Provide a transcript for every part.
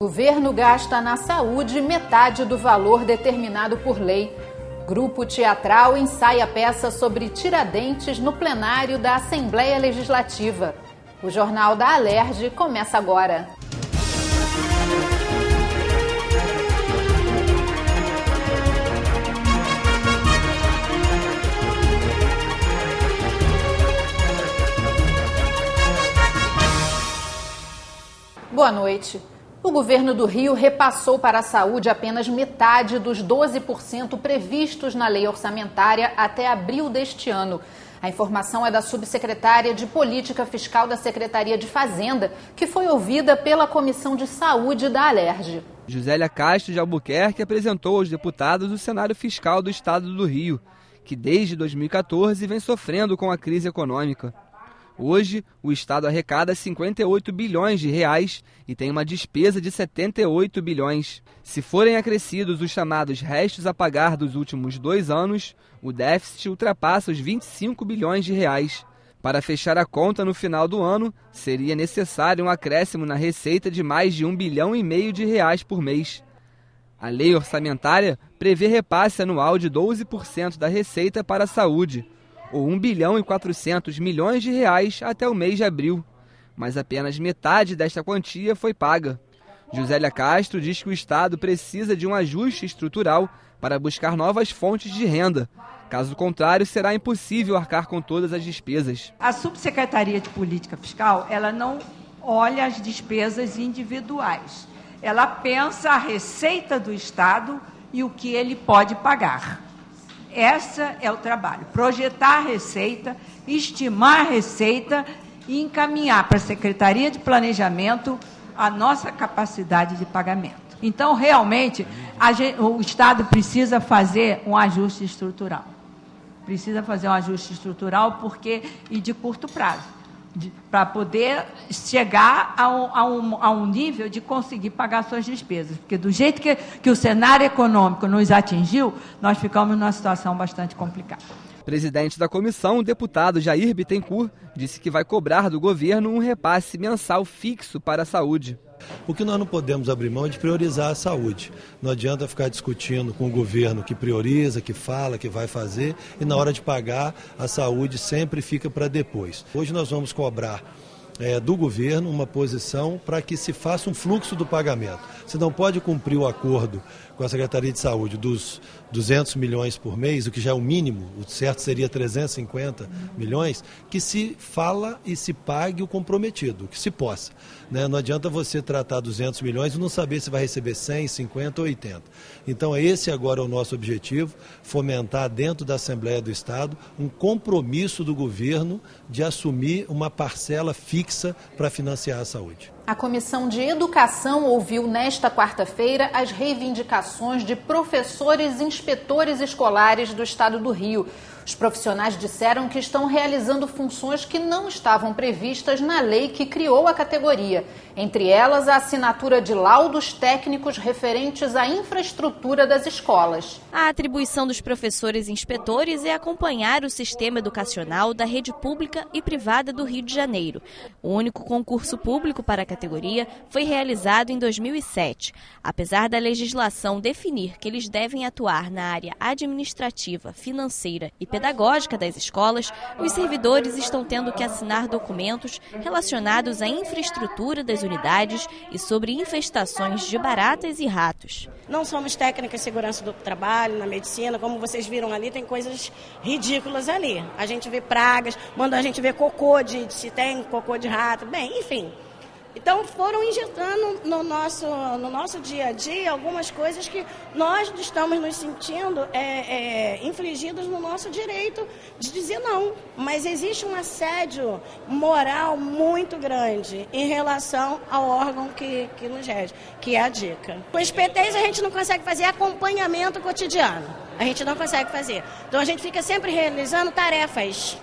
O governo gasta na saúde metade do valor determinado por lei. Grupo teatral ensaia peça sobre Tiradentes no plenário da Assembleia Legislativa. O Jornal da Alerj começa agora. Boa noite. O governo do Rio repassou para a saúde apenas metade dos 12% previstos na lei orçamentária até abril deste ano. A informação é da subsecretária de Política Fiscal da Secretaria de Fazenda, que foi ouvida pela Comissão de Saúde da Alerj. Josélia Castro de Albuquerque apresentou aos deputados o cenário fiscal do estado do Rio, que desde 2014 vem sofrendo com a crise econômica. Hoje, o Estado arrecada 58 bilhões de reais e tem uma despesa de 78 bilhões. Se forem acrescidos os chamados restos a pagar dos últimos 2 anos, o déficit ultrapassa os 25 bilhões de reais. Para fechar a conta no final do ano, seria necessário um acréscimo na receita de mais de 1,5 bilhão de reais por mês. A lei orçamentária prevê repasse anual de 12% da receita para a saúde, ou 1,4 bilhão de reais até o mês de abril, mas apenas metade desta quantia foi paga. Josélia Castro diz que o Estado precisa de um ajuste estrutural para buscar novas fontes de renda. Caso contrário, será impossível arcar com todas as despesas. A Subsecretaria de Política Fiscal, ela não olha as despesas individuais. Ela pensa a receita do Estado e o que ele pode pagar. Esse é o trabalho, projetar a receita, estimar a receita e encaminhar para a Secretaria de Planejamento a nossa capacidade de pagamento. Então, realmente, o Estado precisa fazer um ajuste estrutural. Precisa fazer um ajuste estrutural e de curto prazo, para poder chegar a um nível de conseguir pagar suas despesas. Porque do jeito que o cenário econômico nos atingiu, nós ficamos numa situação bastante complicada. Presidente da comissão, o deputado Jair Bittencourt, disse que vai cobrar do governo um repasse mensal fixo para a saúde. O que nós não podemos abrir mão é de priorizar a saúde. Não adianta ficar discutindo com o governo que prioriza, que fala, que vai fazer, e na hora de pagar, a saúde sempre fica para depois. Hoje nós vamos cobrar do governo uma posição para que se faça um fluxo do pagamento. Você não pode cumprir o acordo com a Secretaria de Saúde dos 200 milhões por mês, o que já é o mínimo, o certo seria 350 milhões, que se fala e se pague o comprometido, que se possa. Não adianta você tratar 200 milhões e não saber se vai receber 100, 50 ou 80. Então esse agora é o nosso objetivo, fomentar dentro da Assembleia do Estado um compromisso do governo de assumir uma parcela fixa para financiar a saúde. A Comissão de Educação ouviu nesta quarta-feira as reivindicações de professores e inspetores escolares do estado do Rio. Os profissionais disseram que estão realizando funções que não estavam previstas na lei que criou a categoria. Entre elas, a assinatura de laudos técnicos referentes à infraestrutura das escolas. A atribuição dos professores e inspetores é acompanhar o sistema educacional da rede pública e privada do Rio de Janeiro. O único concurso público para a categoria foi realizado em 2007. Apesar da legislação definir que eles devem atuar na área administrativa, financeira e pedagógica das escolas, os servidores estão tendo que assinar documentos relacionados à infraestrutura das unidades e sobre infestações de baratas e ratos. Não somos técnicas de segurança do trabalho, na medicina, como vocês viram ali, tem coisas ridículas ali. A gente vê pragas, manda a gente ver cocô se tem cocô de rato, bem, enfim. Então foram injetando no nosso dia a dia algumas coisas que nós estamos nos sentindo infligidos no nosso direito de dizer não. Mas existe um assédio moral muito grande em relação ao órgão que nos rege, que é a DICA. Com os PTs a gente não consegue fazer acompanhamento cotidiano. A gente não consegue fazer. Então a gente fica sempre realizando tarefas.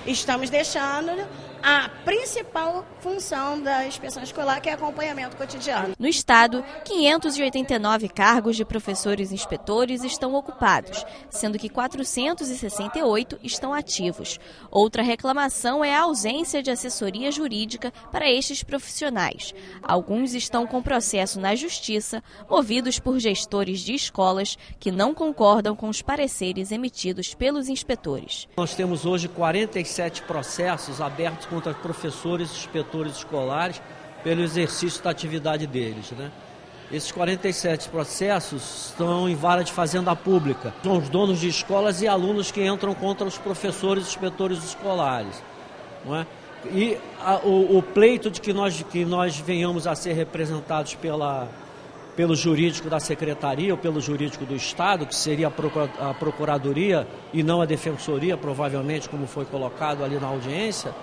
Estamos deixando a principal função da inspeção escolar, que é acompanhamento cotidiano. No estado, 589 cargos de professores inspetores estão ocupados, sendo que 468 estão ativos. Outra reclamação é a ausência de assessoria jurídica para estes profissionais. Alguns estão com processo na Justiça, movidos por gestores de escolas que não concordam com os pareceres emitidos pelos inspetores. Nós temos hoje 47 processos abertos contra professores e inspetores escolares pelo exercício da atividade deles, né? Esses 47 processos estão em vara de fazenda pública. São os donos de escolas e alunos que entram contra os professores e inspetores escolares, não é? E o pleito de que nós venhamos a ser representados pelo jurídico da Secretaria ou pelo jurídico do Estado, que seria a Procuradoria e não a Defensoria, provavelmente, como foi colocado ali na audiência,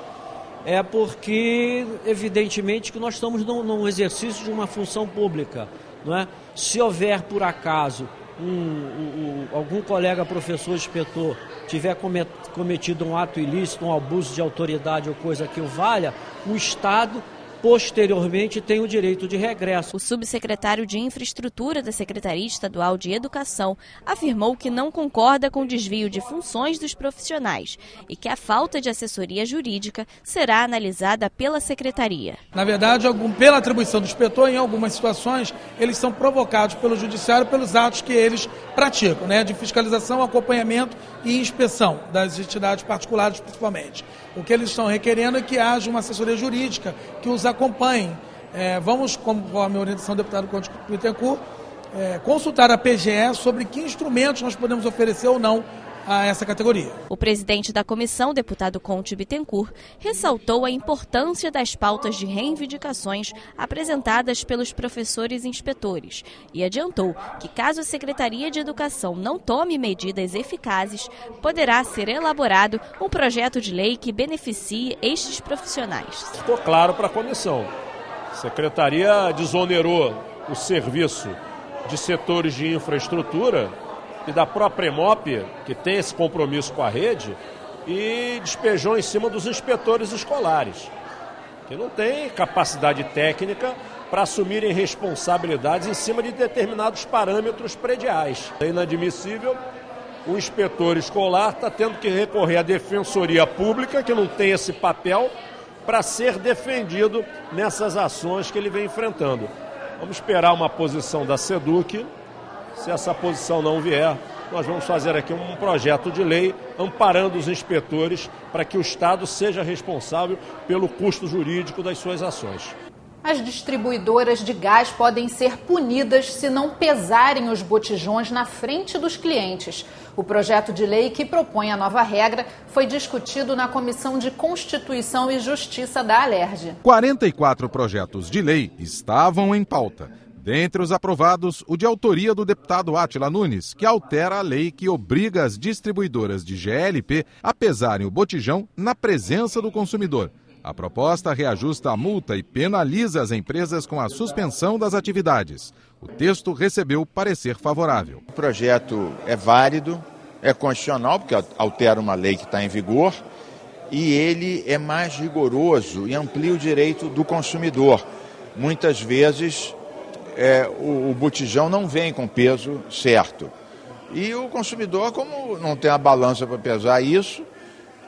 é porque, evidentemente, que nós estamos num exercício de uma função pública, não é? Se houver, por acaso, algum colega professor inspetor tiver cometido um ato ilícito, um abuso de autoridade ou coisa que o valha, o Estado posteriormente tem o direito de regresso. O subsecretário de Infraestrutura da Secretaria Estadual de Educação afirmou que não concorda com o desvio de funções dos profissionais e que a falta de assessoria jurídica será analisada pela Secretaria. Na verdade, pela atribuição do inspetor, em algumas situações, eles são provocados pelo Judiciário pelos atos que eles praticam, né, de fiscalização, acompanhamento e inspeção das entidades particulares, principalmente. O que eles estão requerendo é que haja uma assessoria jurídica que os acompanhe. Vamos, conforme a orientação do deputado Conde Bittencourt, consultar a PGE sobre que instrumentos nós podemos oferecer ou não a essa categoria. O presidente da comissão, deputado Conde Bittencourt, ressaltou a importância das pautas de reivindicações apresentadas pelos professores inspetores e adiantou que, caso a Secretaria de Educação não tome medidas eficazes, poderá ser elaborado um projeto de lei que beneficie estes profissionais. Ficou claro para a comissão. A Secretaria desonerou o serviço de setores de infraestrutura e da própria EMOP, que tem esse compromisso com a rede, e despejou em cima dos inspetores escolares, que não têm capacidade técnica para assumirem responsabilidades em cima de determinados parâmetros prediais. É inadmissível o inspetor escolar estar tendo que recorrer à Defensoria Pública, que não tem esse papel, para ser defendido nessas ações que ele vem enfrentando. Vamos esperar uma posição da SEDUC. Se essa posição não vier, nós vamos fazer aqui um projeto de lei amparando os inspetores para que o Estado seja responsável pelo custo jurídico das suas ações. As distribuidoras de gás podem ser punidas se não pesarem os botijões na frente dos clientes. O projeto de lei que propõe a nova regra foi discutido na Comissão de Constituição e Justiça da Alerj. 44 projetos de lei estavam em pauta. Dentre os aprovados, o de autoria do deputado Átila Nunes, que altera a lei que obriga as distribuidoras de GLP a pesarem o botijão na presença do consumidor. A proposta reajusta a multa e penaliza as empresas com a suspensão das atividades. O texto recebeu parecer favorável. O projeto é válido, é constitucional, porque altera uma lei que está em vigor, e ele é mais rigoroso e amplia o direito do consumidor. Muitas vezes o botijão não vem com peso certo. E o consumidor, como não tem a balança para pesar isso,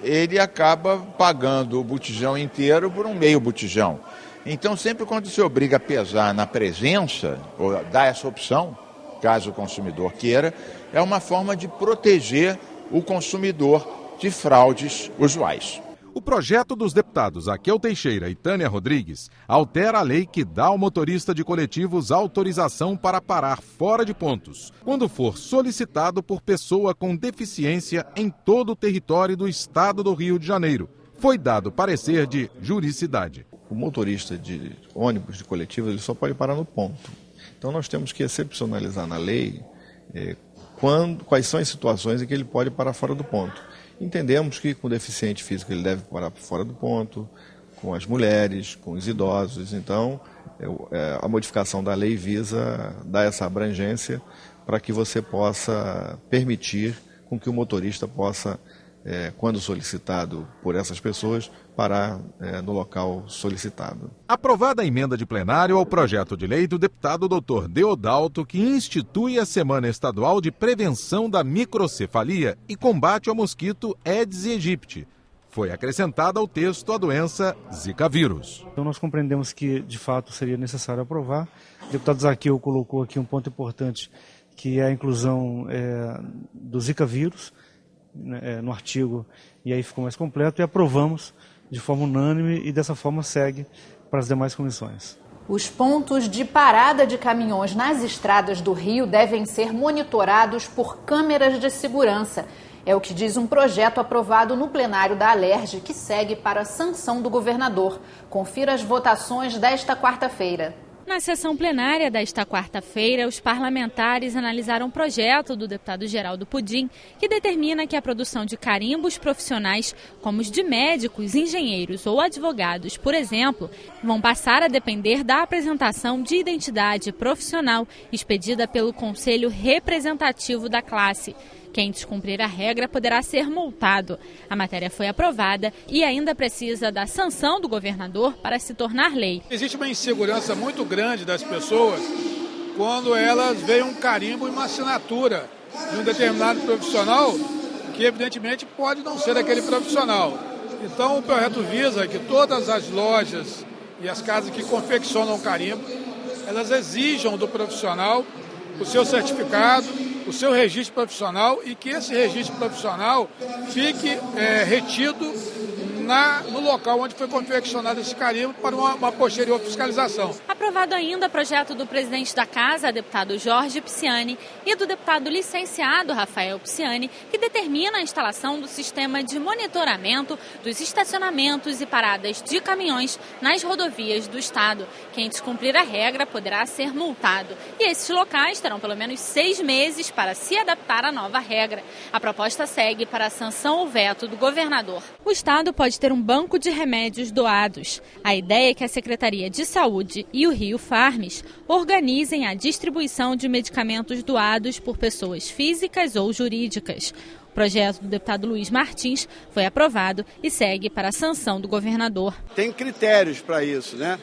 ele acaba pagando o botijão inteiro por um meio botijão. Então, sempre quando se obriga a pesar na presença, ou dá essa opção, caso o consumidor queira, é uma forma de proteger o consumidor de fraudes usuais. O projeto dos deputados Aquel Teixeira e Tânia Rodrigues altera a lei que dá ao motorista de coletivos autorização para parar fora de pontos, quando for solicitado por pessoa com deficiência em todo o território do estado do Rio de Janeiro. Foi dado parecer de juridicidade. O motorista de ônibus de coletivos ele só pode parar no ponto. Então nós temos que excepcionalizar na lei quais são as situações em que ele pode parar fora do ponto. Entendemos que com deficiente físico ele deve parar fora do ponto, com as mulheres, com os idosos. Então, a modificação da lei visa dar essa abrangência para que você possa permitir com que o motorista possa quando solicitado por essas pessoas, parar no local solicitado. Aprovada a emenda de plenário ao projeto de lei do deputado Dr. Deodalto, que institui a Semana Estadual de Prevenção da Microcefalia e combate ao mosquito Aedes aegypti. Foi acrescentada ao texto a doença Zika vírus. Então nós compreendemos que, de fato, seria necessário aprovar. O deputado Zaqueu colocou aqui um ponto importante, que é a inclusão do Zika vírus no artigo, e aí ficou mais completo, e aprovamos de forma unânime e dessa forma segue para as demais comissões. Os pontos de parada de caminhões nas estradas do Rio devem ser monitorados por câmeras de segurança. É o que diz um projeto aprovado no plenário da Alerj, que segue para a sanção do governador. Confira as votações desta quarta-feira. Na sessão plenária desta quarta-feira, os parlamentares analisaram um projeto do deputado Geraldo Pudim, que determina que a produção de carimbos profissionais, como os de médicos, engenheiros ou advogados, por exemplo, vão passar a depender da apresentação de identidade profissional expedida pelo Conselho Representativo da classe. Quem descumprir a regra poderá ser multado. A matéria foi aprovada e ainda precisa da sanção do governador para se tornar lei. Existe uma insegurança muito grande das pessoas quando elas veem um carimbo e uma assinatura de um determinado profissional que evidentemente pode não ser aquele profissional. Então o projeto visa que todas as lojas e as casas que confeccionam carimbo, elas exijam do profissional o seu certificado, o seu registro profissional e que esse registro profissional fique retido no local onde foi confeccionado esse carimbo para uma posterior fiscalização. Aprovado ainda o projeto do presidente da Casa, deputado Jorge Pisciani, e do deputado licenciado Rafael Pisciani, que determina a instalação do sistema de monitoramento dos estacionamentos e paradas de caminhões nas rodovias do estado. Quem descumprir a regra poderá ser multado. E esses locais terão pelo menos 6 meses para se adaptar à nova regra. A proposta segue para a sanção ou veto do governador. O estado pode ter um banco de remédios doados. A ideia é que a Secretaria de Saúde e o Rio Farms organizem a distribuição de medicamentos doados por pessoas físicas ou jurídicas. O projeto do deputado Luiz Martins foi aprovado e segue para a sanção do governador. Tem critérios para isso, né?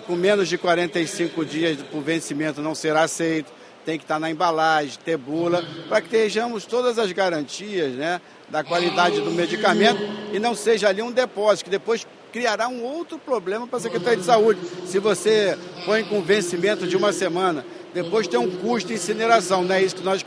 Com menos de 45 dias por vencimento não será aceito, tem que estar na embalagem, ter bula, para que tenhamos todas as garantias, né, da qualidade do medicamento e não seja ali um depósito, que depois criará um outro problema para a Secretaria de Saúde. Se você põe com vencimento de uma semana, depois tem um custo de incineração, não é isso que nós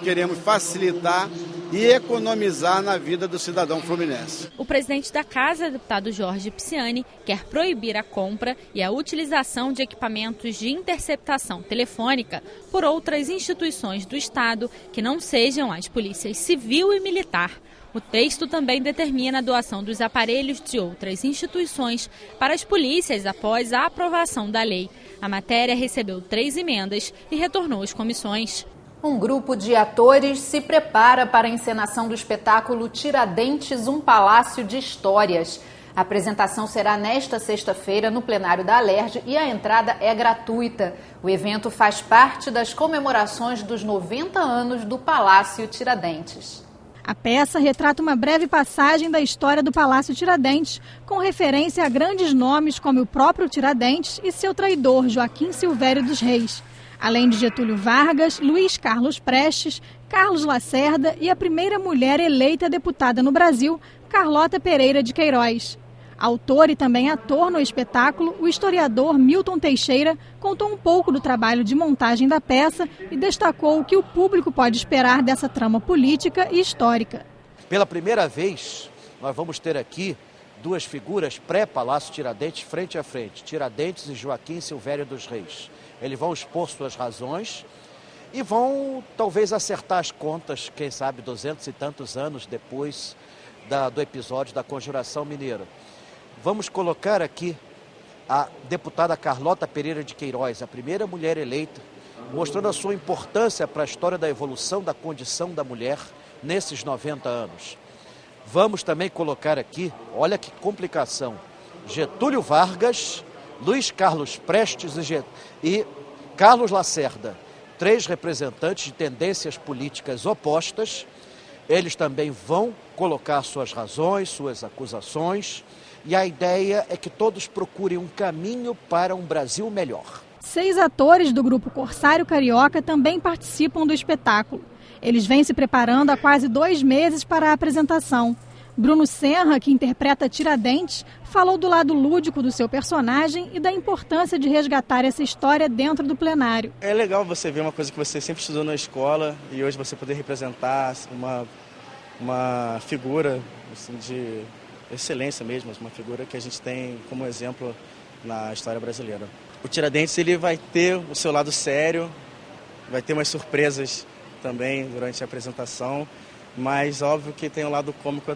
queremos facilitar e economizar na vida do cidadão fluminense. O presidente da Casa, deputado Jorge Pisciani, quer proibir a compra e a utilização de equipamentos de interceptação telefônica por outras instituições do Estado que não sejam as polícias civil e militar. O texto também determina a doação dos aparelhos de outras instituições para as polícias após a aprovação da lei. A matéria recebeu 3 emendas e retornou às comissões. Um grupo de atores se prepara para a encenação do espetáculo Tiradentes, um Palácio de Histórias. A apresentação será nesta sexta-feira no plenário da Alerj e a entrada é gratuita. O evento faz parte das comemorações dos 90 anos do Palácio Tiradentes. A peça retrata uma breve passagem da história do Palácio Tiradentes, com referência a grandes nomes como o próprio Tiradentes e seu traidor, Joaquim Silvério dos Reis. Além de Getúlio Vargas, Luiz Carlos Prestes, Carlos Lacerda e a primeira mulher eleita deputada no Brasil, Carlota Pereira de Queiroz. Autor e também ator no espetáculo, o historiador Milton Teixeira contou um pouco do trabalho de montagem da peça e destacou o que o público pode esperar dessa trama política e histórica. Pela primeira vez, nós vamos ter aqui 2 figuras pré-Palácio Tiradentes frente a frente, Tiradentes e Joaquim Silvério dos Reis. Eles vão expor suas razões e vão talvez acertar as contas, quem sabe 200 e tantos anos depois do episódio da Conjuração Mineira. Vamos colocar aqui a deputada Carlota Pereira de Queiroz, a primeira mulher eleita, mostrando a sua importância para a história da evolução da condição da mulher nesses 90 anos. Vamos também colocar aqui, olha que complicação, Getúlio Vargas, Luiz Carlos Prestes e Carlos Lacerda, 3 representantes de tendências políticas opostas, Eles também vão colocar suas razões, suas acusações, e a ideia é que todos procurem um caminho para um Brasil melhor. 6 atores do grupo Corsário Carioca também participam do espetáculo. Eles vêm se preparando há quase 2 meses para a apresentação. Bruno Senra, que interpreta Tiradentes, falou do lado lúdico do seu personagem e da importância de resgatar essa história dentro do plenário. É legal você ver uma coisa que você sempre estudou na escola e hoje você poder representar uma figura assim, de excelência mesmo, uma figura que a gente tem como exemplo na história brasileira. O Tiradentes ele vai ter o seu lado sério, vai ter umas surpresas também durante a apresentação, mas óbvio que tem um lado cômico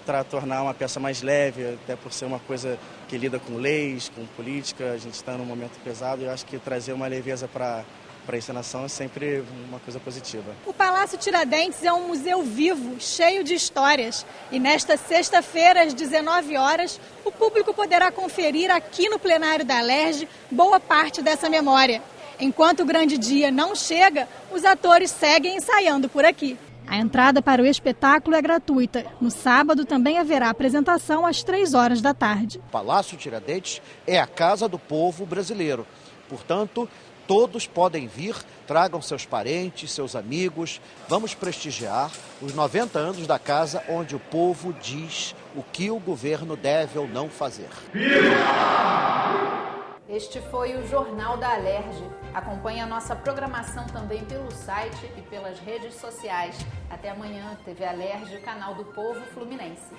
para tornar uma peça mais leve, até por ser uma coisa que lida com leis, com política, a gente está num momento pesado e eu acho que trazer uma leveza para a encenação é sempre uma coisa positiva. O Palácio Tiradentes é um museu vivo, cheio de histórias. E nesta sexta-feira, às 19 horas, o público poderá conferir aqui no plenário da Alerj boa parte dessa memória. Enquanto o grande dia não chega, os atores seguem ensaiando por aqui. A entrada para o espetáculo é gratuita. No sábado também haverá apresentação às 3 horas da tarde. O Palácio Tiradentes é a casa do povo brasileiro. Portanto, todos podem vir, tragam seus parentes, seus amigos. Vamos prestigiar os 90 anos da casa onde o povo diz o que o governo deve ou não fazer. Este foi o Jornal da Alerj. Acompanhe a nossa programação também pelo site e pelas redes sociais. Até amanhã, TV Alerj, canal do Povo Fluminense.